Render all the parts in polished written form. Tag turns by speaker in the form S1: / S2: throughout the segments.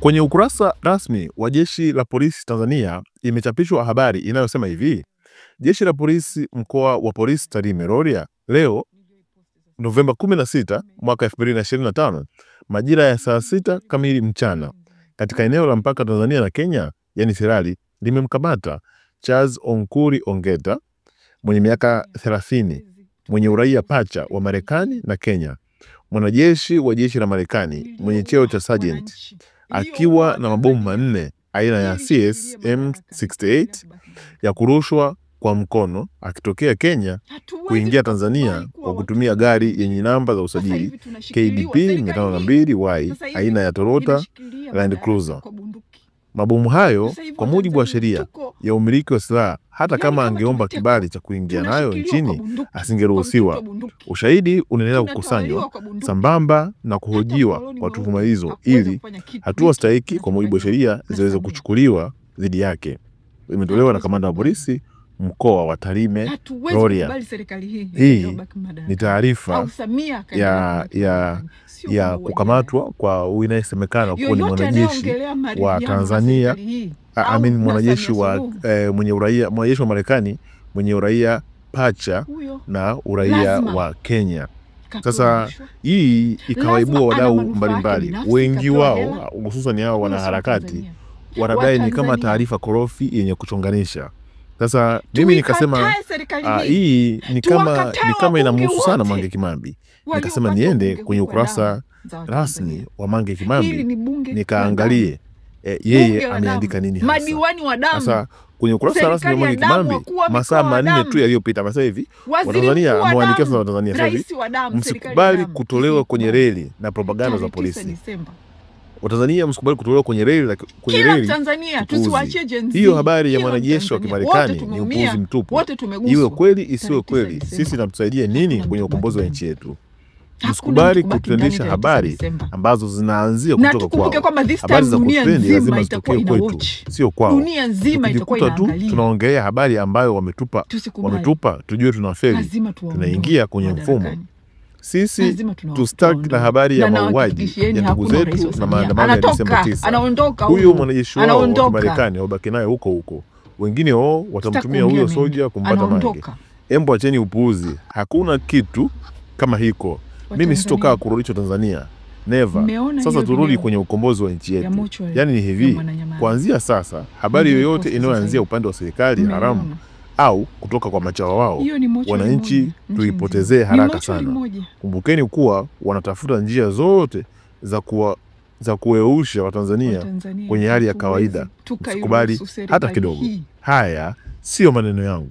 S1: Kwenye ukurasa rasmi wa Jeshi la Polisi Tanzania imechapishwa habari inayosema hivi: Jeshi la Polisi Mkoa wa Polisi Tarime Rorya leo Novemba 16 mwaka 2025 majira ya saa 6 kamili mchana katika eneo la mpaka Tanzania na Kenya yani Sirari limemkamata Charles Onkuri Ongeta mwenye miaka 30 mwenye uraia pacha wa Marekani na Kenya, mwanajeshi wa jeshi la Marekani mwenye cheo cha sergeant, akiwa na mabomu manne aina ya CS M68 ya kurushwa kwa mkono akitokea Kenya kuingia Tanzania kwa kutumia gari yenye namba za usajili KDP 502Y aina ya Toyota Land Cruiser. Mabomu hayo kwa mujibu wa sheria ya umiliki wa silaha, hata kama angeomba kibali cha kuingia nayo nchini asingeruhusiwa. Ushahidi unaendelea kukusanywa sambamba na kuhojiwa kwa tuhuma hizo ili hatua stahiki kwa mujibu wa sheria ziweze kuchukuliwa dhidi yake. Imetolewa na kamanda wa polisi mkoa wa Tarime Rorya. Hii ni taarifa ya kukamatwa kwa inayesemekana kuwa ni mwanajeshi wa Tanzania, mwanajeshi wa mwanajeshi wa Marekani mwenye uraia pacha na uraia wa Kenya. Sasa hii ikawaibua wadau mbalimbali, wengi wao hususan hao wanaharakati wanadai ni kama taarifa korofi yenye kuchonganisha. Sasa mimi nikasema hii ni kama inamhusu sana Mange Kimambi. Nikasema niende kwenye ukurasa rasmi wa Mange Kimambi nikaangalie yeye ameandika nini hasa. Sasa kwenye ukurasa rasmi wa Mange Kimambi masaa 4 tu yaliyopita masaa hivi Watanzania amewaandikia sana Watanzania sasa hivi: msikubali kutolewa kwenye reli na propaganda za polisi. Watanzania msikubali kutolewa kwenye reli Tanzania, tusiwaachie jenzi. Hiyo habari ya mwanajeshi wa Kimarekani ni upuuzi mtupu. Iwe kweli isiwe kweli, sisi natusaidia nini kwenye ukombozi wa nchi yetu? Msikubali kutendesha habari ambazo zinaanzia kutoka kwao. Habari za kutendi lazima zitokee kwetu, sio kwao. Tukijikuta tu tunaongelea habari ambayo wametupa tujue tunafeli, tunaingia kwenye mfumo. Sisi tustaki na habari ya mauaji ya ndugu zetu na maandamano ya Desemba 9. Huyo mwanajeshi wao wa Marekani wabaki naye huko. Wengine watamtumia huyo soja kumpata Mange. Embo acheni upuuzi. Hakuna kitu kama hiko. Mimi sitokaa kurudisha Tanzania. Never. Sasa turudi kwenye ukombozi wa nchi yetu. Yaani ni hivi, kuanzia sasa habari yoyote inayoanzia upande wa serikali haramu au kutoka kwa machawa wao, wananchi tuipotezee haraka sana. Kumbukeni kuwa wanatafuta njia zote za kueusha Watanzania kwenye hali ya kawaida. Msikubali hata kidogo. Haya sio maneno yangu,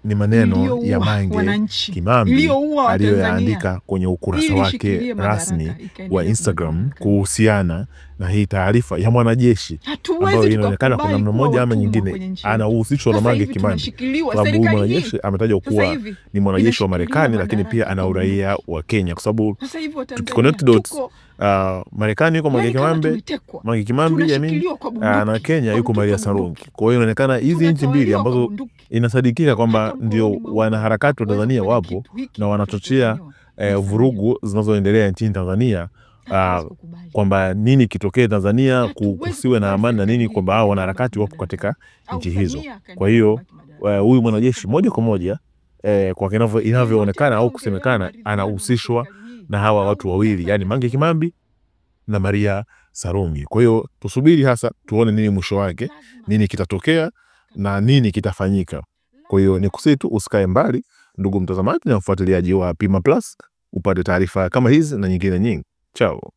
S1: ni maneno ya Mange Kimambi aliyoyaandika kwenye ukurasa wake rasmi wa Instagram kuhusiana na hii taarifa ya mwanajeshi ambayo inaonekana kwa namna moja ama nyingine anahusishwa na Mange Kimambi. Sababu mwanajeshi ametajwa kuwa ni mwanajeshi wa Marekani lakini pia ana uraia wa Kenya, kwa sababu tukiconnect dots, Marekani yuko Mange Kimambi na Kenya yuko Maria Sarungi. Kwa hiyo inaonekana hizi nchi mbili ambazo inasadikika kwamba ndio wanaharakati wa Tanzania wapo na wanachochea vurugu zinazoendelea nchini Tanzania, kwamba nini kitokee Tanzania kusiwe na amani na nini, kwamba hao wanaharakati wapo katika nchi hizo. Kwa hiyo huyu mwanajeshi moja kwa moja kwa inavyoonekana au kusemekana anahusishwa na hawa watu wawili, yani Mange Kimambi na Maria Sarungi. Kwa hiyo tusubiri hasa tuone nini mwisho wake, nini kitatokea na nini kitafanyika. Kwa hiyo nikusii tu usikae mbali ndugu mtazamaji na mfuatiliaji wa Pima Plus upate taarifa kama hizi na nyingine nyingi. Chao.